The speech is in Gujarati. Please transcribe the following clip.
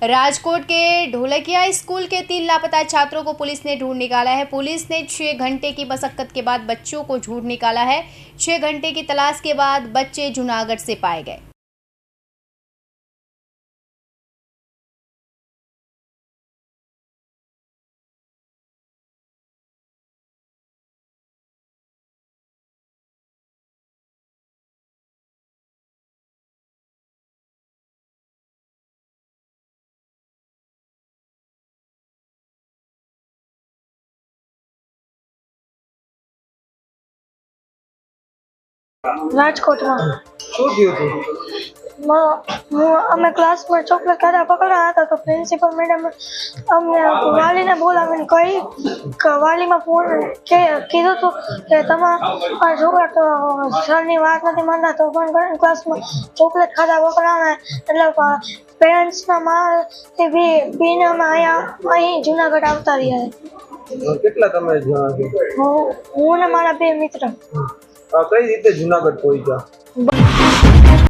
राजकोट के ढोलकिया स्कूल के 3 लापता छात्रों को पुलिस ने ढूंढ निकाला है। पुलिस ने 6 घंटे की मशक्कत के बाद बच्चों को ढूंढ निकाला है। 6 घंटे की तलाश के बाद बच्चे जूनागढ़ से पाए गए। राजकोट में શું થયું હતું? અમે क्लास में चॉकलेट खाधा पकड़ा था तो प्रिंसिपल मैडम अમને વાલીને બોલાવીને કહી કે વાલીમાં ફોન કીધું હતું કે તમારા છોકરા તો સરની વાત નથી માનતા તો પણ ક્લાસમાં ચોકલેટ ખાધા પકડાણા એટલે પેરેન્ટ્સના મારથી બીને અમે અહીં જુનાગઢ આવતા રહ્યા. કેટલા તમે જણા છો? હું ને મારા બે મિત્ર. કઈ રીતે જુનાગઢ પહોંચ્યા?